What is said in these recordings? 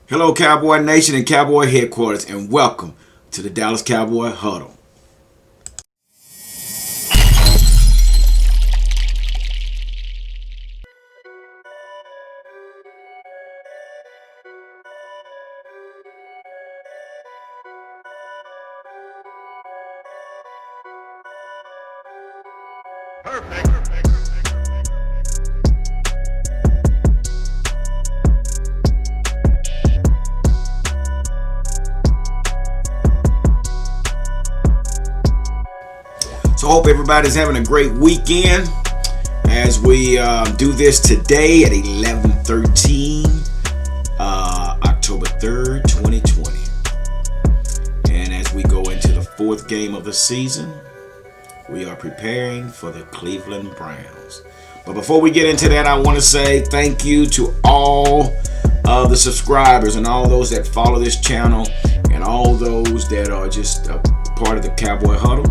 Hello, Cowboy Nation and Cowboy Headquarters, and welcome to the Dallas Cowboy Huddle. So I hope everybody's having a great weekend as we do this today at 11:13, October 3rd, 2020. And as we go into the fourth game of the season, we are preparing for the Cleveland Browns. But before we get into that, I want to say thank you to all of the subscribers and all those that follow this channel and all those that are just a part of the Cowboy Huddle.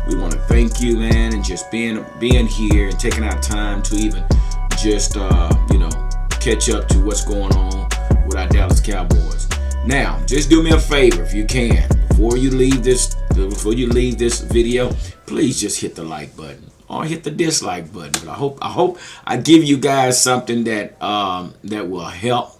We want to thank you, man, and just being here and taking our time to even just catch up to what's going on with our Dallas Cowboys. Now, just do me a favor if you can. Before you leave this video, please just hit the like button or hit the dislike button. But I hope I give you guys something that will help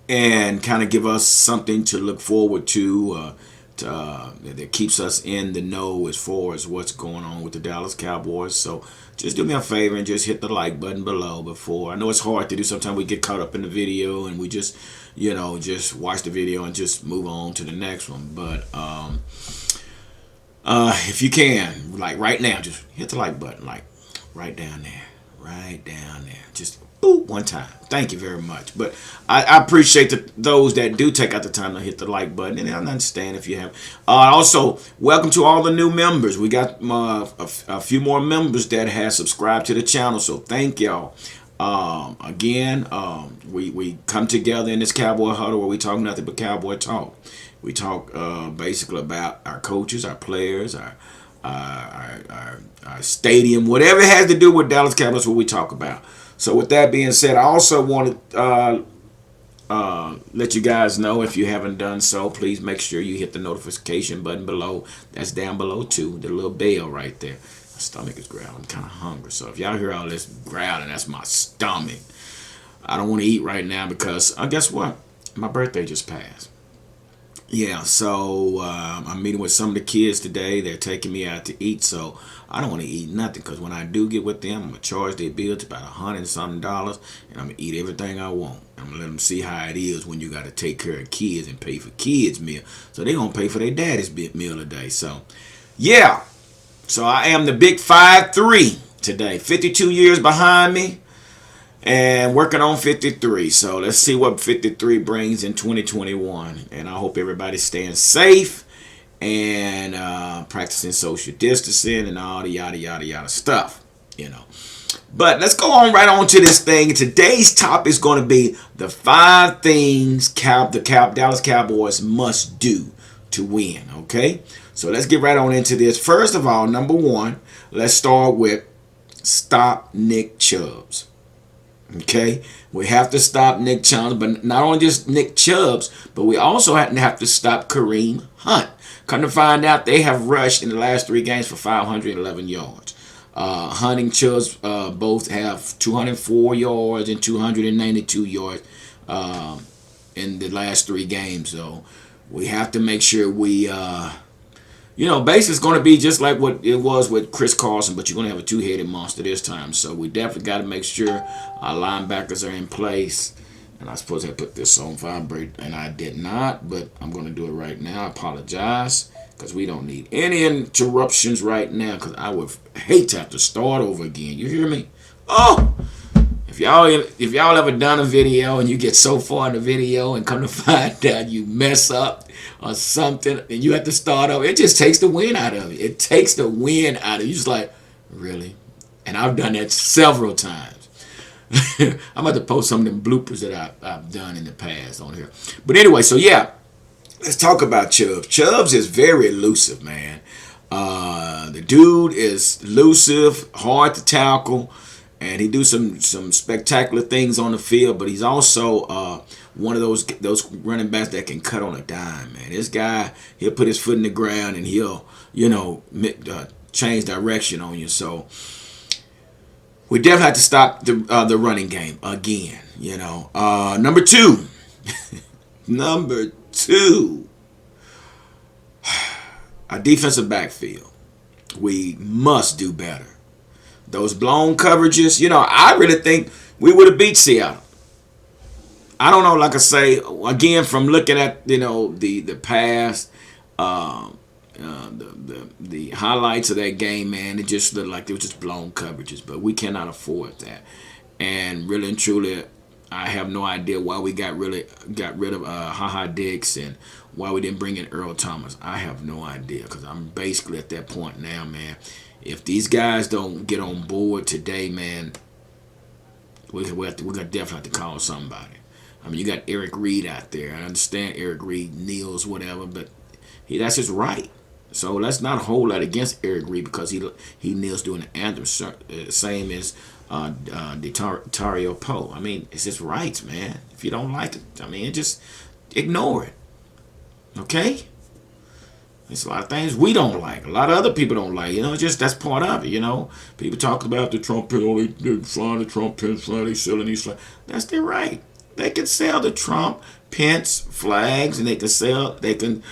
and kind of give us something to look forward to. That keeps us in the know as far as what's going on with the Dallas Cowboys. So just do me a favor and just hit the like button below. Before I know it's hard to do. Sometimes we get caught up in the video and we just watch the video and just move on to the next one. But if you can, like right now, just hit the like button, like right down there, just boop one time. Thank you very much. But I appreciate those that do take out the time to hit the like button, and I understand if you have. Also, welcome to all the new members. We got a few more members that have subscribed to the channel, so thank y'all. Again, we come together in this Cowboy Huddle where we talk nothing but Cowboy talk. We talk basically about our coaches, our players, our stadium, whatever it has to do with Dallas Cowboys, what we talk about. So with that being said, I also want to let you guys know, if you haven't done so, please make sure you hit the notification button below. That's down below too, the little bell right there. My stomach is growling. I'm kind of hungry. So if y'all hear all this growling, that's my stomach. I don't want to eat right now because guess what? My birthday just passed. Yeah, so I'm meeting with some of the kids today. They're taking me out to eat, so I don't want to eat nothing, because when I do get with them, I'm going to charge their bill to about $100 and something, and I'm going to eat everything I want. I'm going to let them see how it is when you got to take care of kids and pay for kids' meal. So they're going to pay for their daddy's meal today. So, yeah. So I am the big 5'3" today. 52 years behind me. And working on 53. So let's see what 53 brings in 2021. And I hope everybody's staying safe and practicing social distancing and all the yada yada yada stuff, But let's go right on to this thing. Today's topic is going to be the 5 things Dallas Cowboys must do to win. Okay, so let's get right on into this. First of all, number 1, let's start with stop Nick Chubbs. Okay, we have to stop Nick Chubbs, but not only just Nick Chubbs, but we also have to stop Kareem Hunt. Come to find out, they have rushed in the last 3 games for 511 yards. Hunt and Chubbs both have 204 yards and 292 yards in the last 3 games. So we have to make sure we basically it's going to be just like what it was with Chris Carson, but you're going to have a 2-headed monster this time. So we definitely got to make sure our linebackers are in place. And I suppose I put this on vibrate, and I did not, but I'm going to do it right now. I apologize, because we don't need any interruptions right now, because I would hate to have to start over again. You hear me? Oh! If y'all ever done a video and you get so far in the video and come to find out you mess up or something and you have to start over, it just takes the wind out of it. It takes the wind out of it. You're just like, really? And I've done that several times. I'm about to post some of them bloopers that I've done in the past on here. But anyway, so yeah, let's talk about Chubbs. Chubbs is very elusive, man. The dude is elusive, hard to tackle. and he do some spectacular things on the field. But he's also one of those running backs that can cut on a dime, man. This guy, he'll put his foot in the ground and he'll change direction on you. So we definitely have to stop the running game again. Number two, number two, our defensive backfield. We must do better. Those blown coverages, I really think we would have beat Seattle. I don't know, like I say, again, from looking at, the past, the highlights of that game, man, it just looked like they were just blown coverages. But we cannot afford that. And really and truly, I have no idea why we got rid of Ha Dix and why we didn't bring in Earl Thomas. I have no idea, because I'm basically at that point now, man. If these guys don't get on board today, man, we're gonna definitely have to call somebody. I mean, you got Eric Reed out there. I understand Eric Reed kneels, whatever, but that's his right. So let's not hold that against Eric Reed because he kneels during the anthem, same as Dario Poe. I mean, it's his rights, man. If you don't like it, I mean, just ignore it. Okay? There's a lot of things we don't like. A lot of other people don't like. Just that's part of it, People talk about the Trump pin, they're flying the Trump pin flag, they selling these flags. That's their right. They can sell the Trump Pence flags, and they can,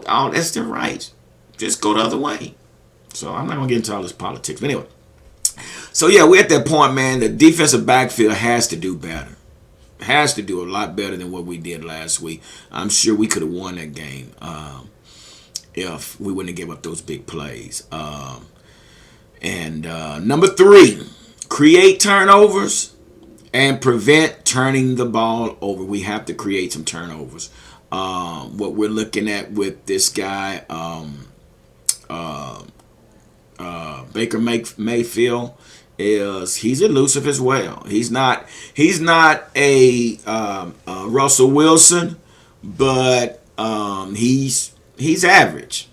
all that's their rights. Just go the other way. So I'm not going to get into all this politics. But anyway. So yeah, we're at that point, man. The defensive backfield has to do better. Has to do a lot better than what we did last week. I'm sure we could have won that game if we wouldn't have given up those big plays. Number three, create turnovers and prevent turning the ball over. We have to create some turnovers. What we're looking at with this guy, Baker Mayfield, is he's elusive as well. He's not a Russell Wilson, but he's average.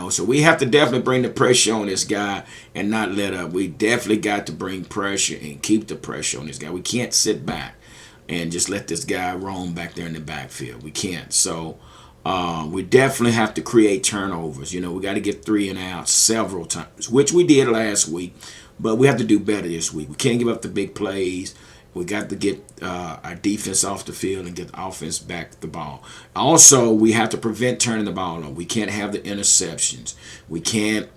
So we have to definitely bring the pressure on this guy and not let up. We definitely got to bring pressure and keep the pressure on this guy. We can't sit back and just let this guy roam back there in the backfield. We can't. So we definitely have to create turnovers. We got to get 3 and out several times, which we did last week, but we have to do better this week. We can't give up the big plays. We got to get our defense off the field and get the offense back the ball. Also, we have to prevent turning the ball over. We can't have the interceptions. We can't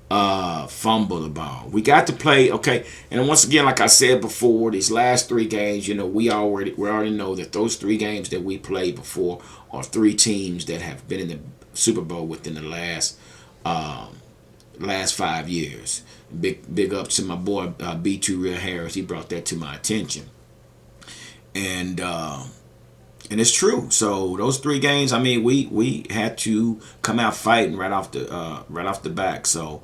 fumble the ball. We got to play, okay. And once again, like I said before, these last 3 games, we already know that those 3 games that we played before are 3 teams that have been in the Super Bowl within the last 5 years. Big up to my boy B2 Real Harris. He brought that to my attention, and it's true. So those 3 games, I mean, we had to come out fighting right off the back. So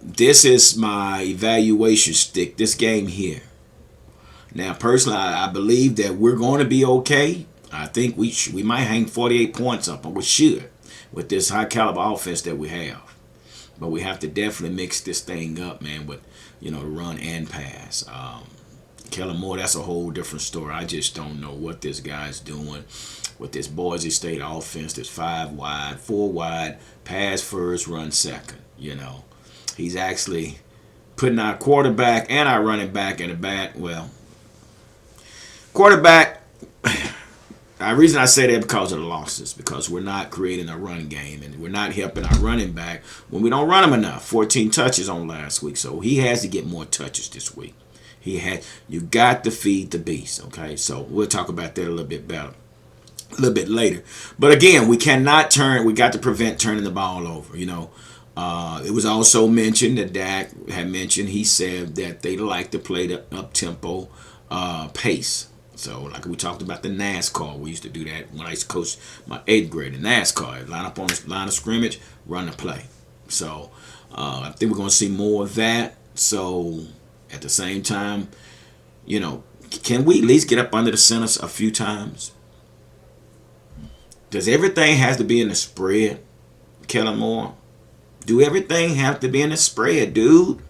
this is my evaluation stick. This game here. Now, personally, I believe that we're going to be okay. I think we might hang 48 points up, or we should, with this high caliber offense that we have. But we have to definitely mix this thing up, man, with, run and pass. Kellen Moore, that's a whole different story. I just don't know what this guy's doing with this Boise State offense. That's 5 wide, 4 wide, pass first, run second. He's actually putting our quarterback and our running back in the back. Well, quarterback, the reason I say that because of the losses, because we're not creating a run game and we're not helping our running back when we don't run him enough. 14 touches on last week, so he has to get more touches this week. You got to feed the beast, okay? So we'll talk about that a little bit later. But again, we cannot turn. We got to prevent turning the ball over. It was also mentioned that Dak had mentioned. He said that they like to play the up tempo pace. So, like we talked about the NASCAR, we used to do that when I used to coach my 8th grade in NASCAR. Line up on the line of scrimmage, run the play. So, I think we're going to see more of that. So, at the same time, can we at least get up under the center a few times? Does everything have to be in the spread, Kellen Moore? Do everything have to be in the spread, dude?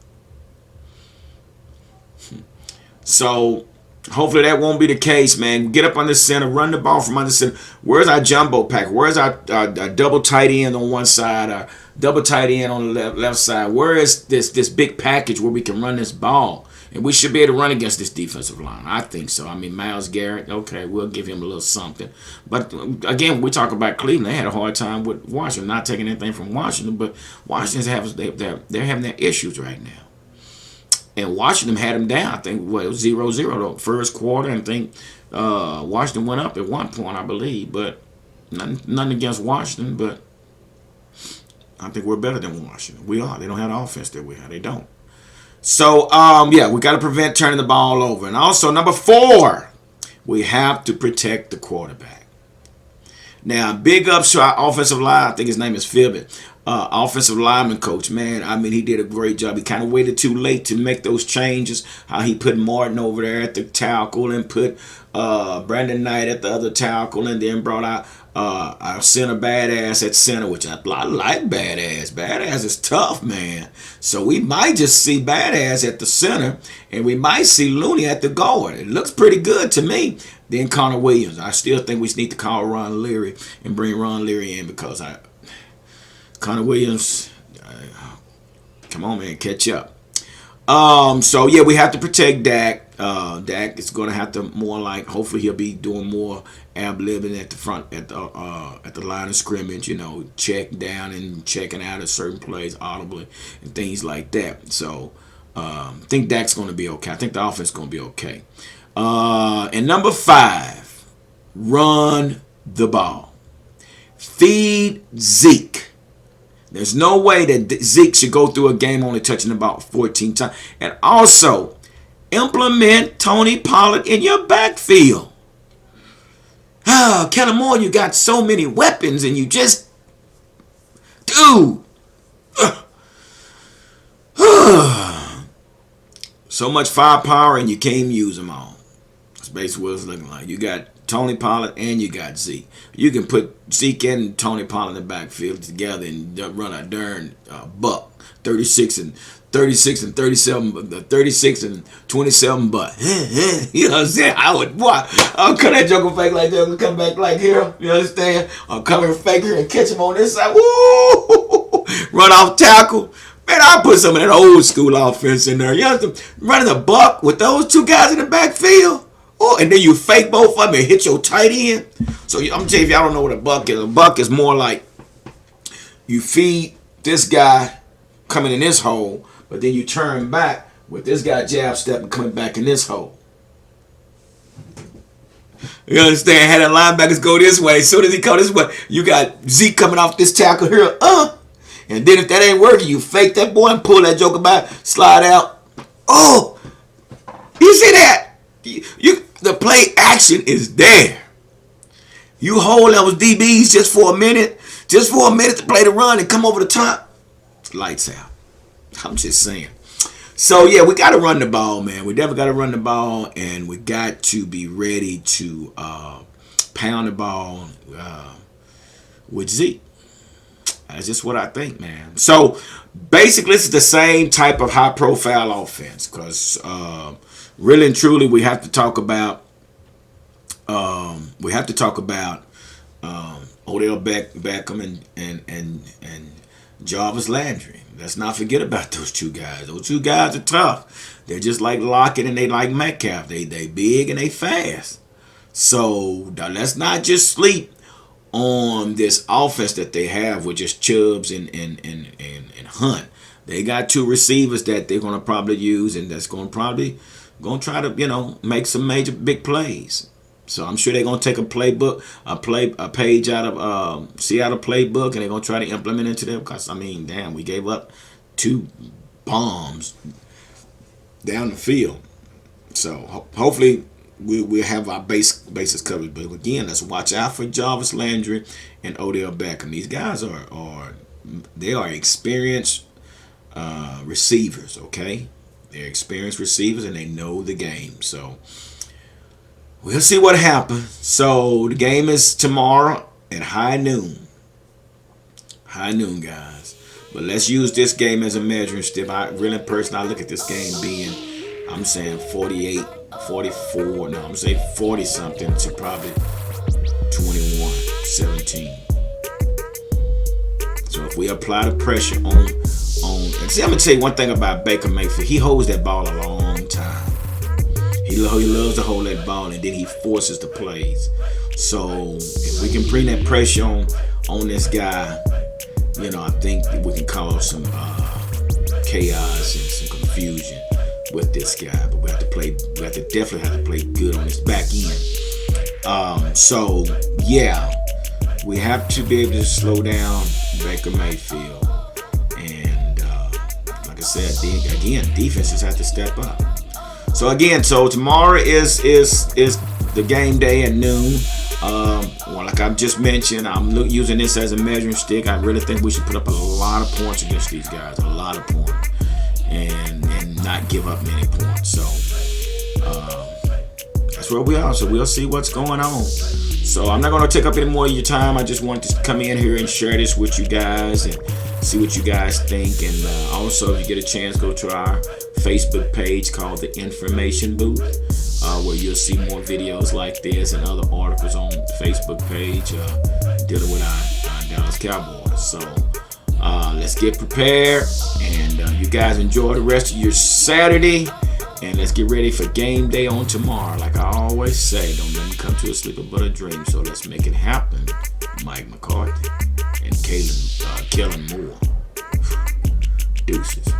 So hopefully that won't be the case, man. Get up on the center, run the ball from under center. Where's our jumbo pack? Where's our double tight end on one side, our double tight end on the left side? Where is this big package where we can run this ball? And we should be able to run against this defensive line. I think so. I mean, Myles Garrett, okay, we'll give him a little something. But again, we talk about Cleveland. They had a hard time with Washington, not taking anything from Washington, but they're having their issues right now. And Washington had them down. I think it was 0-0 the first quarter. And I think Washington went up at one point, I believe. But nothing against Washington, but I think we're better than Washington. We are. They don't have the offense that we have. They don't. So, yeah, we got to prevent turning the ball over. And also, number 4, we have to protect the quarterback. Now, big ups to our offensive line. I think his name is Fibbett. Offensive lineman coach, man. I mean, he did a great job. He kind of waited too late to make those changes. How he put Martin over there at the tackle and put Brandon Knight at the other tackle, and then brought out our center Badass at center, which I like Badass. Badass is tough, man. So we might just see Badass at the center, and we might see Looney at the guard. It looks pretty good to me. Then Connor Williams. I still think we need to call Ron Leary and bring Ron Leary in because Connor Williams, come on, man, catch up. So yeah, we have to protect Dak. Dak is going to have to hopefully he'll be doing more ab-libbing at the front, at the line of scrimmage, check down and checking out at certain plays audibly and things like that. So I think Dak's going to be okay. I think the offense is going to be okay. And number 5, run the ball. Feed Zeke. There's no way that Zeke should go through a game only touching the ball 14 times. And also, implement Tony Pollard in your backfield. Kellen Moore, you got so many weapons and you just... Dude. So much firepower and you can't use them all. That's basically what it's looking like. You got Tony Pollard and you got Zeke. You can put Zeke and Tony Pollard in the backfield together and run a darn buck. 36 and 37, 36 and 27 buck. You know what I'm saying? I'll cut that joker fake like that and come back like here. You understand? I'll come and fake here and catch him on this side. Woo! Run off tackle. Man, I'll put some of that old school offense in there. You understand? Running a buck with those two guys in the backfield. Oh, and then you fake both of them and hit your tight end. So I'm going to tell you, if y'all don't know what a buck is, a buck is more like you feed this guy coming in this hole, but then you turn back with this guy jab stepping coming back in this hole. You understand? Had the linebackers go this way. As soon as he come this way, you got Zeke coming off this tackle here. And then if that ain't working, you fake that boy and pull that joker back, slide out. Oh, you see that? The play action is there. You hold those DBs just for a minute to play the run and come over the top. Lights out. I'm just saying. So yeah, we got to run the ball, man. We definitely got to run the ball, and we got to be ready to pound the ball with Zeke. That's just what I think, man. So basically, this is the same type of high-profile offense because really and truly, we have to talk about Odell Beckham and Jarvis Landry. Let's not forget about those two guys. Those two guys are tough. They're just like Lockett and they like Metcalf. They big and they fast. So let's not just sleep on this offense that they have with just Chubbs and Hunt. They got 2 receivers that they're gonna probably use, and that's gonna try to make some major big plays. So I'm sure they're gonna take a page out of Seattle playbook, and they're gonna try to implement into them. Because damn, we gave up 2 bombs down the field. So hopefully we'll have our bases covered. But again, let's watch out for Jarvis Landry and Odell Beckham. These guys are experienced receivers. Okay, they're experienced receivers and they know the game. So we'll see what happens. So the game is tomorrow at high noon. High noon, guys. But let's use this game as a measuring stick. I look at this game being, I'm saying 48 44. No, I'm gonna say 40 something to probably 21, 17. So if we apply the pressure on, and see, I'm gonna tell you one thing about Baker Mayfield. He holds that ball a long time. He loves to hold that ball, and then he forces the plays. So if we can bring that pressure on this guy, you know, I think we can cause some chaos and some confusion with this guy. But we have to play. We have to definitely have to play good on his back end. So yeah, we have to be able to slow down Baker Mayfield, and like I said, again, defenses have to step up. So again, tomorrow is the game day at noon. Well, like I've just mentioned, I'm using this as a measuring stick. I really think we should put up a lot of points against these guys, a lot of points, and not give up many points. So that's where we are. So we'll see what's going on. So I'm not going to take up any more of your time. I just wanted to come in here and share this with you guys and see what you guys think. And also, if you get a chance, go to our Facebook page called The Information Booth, where you'll see more videos like this and other articles on the Facebook page dealing with our Dallas Cowboys. So let's get prepared, and you guys enjoy the rest of your Saturday. And let's get ready for game day on tomorrow. Like I always say, don't let me come to a sleeper but a dream. So let's make it happen. Mike McCarthy and Kellen Moore. Deuces.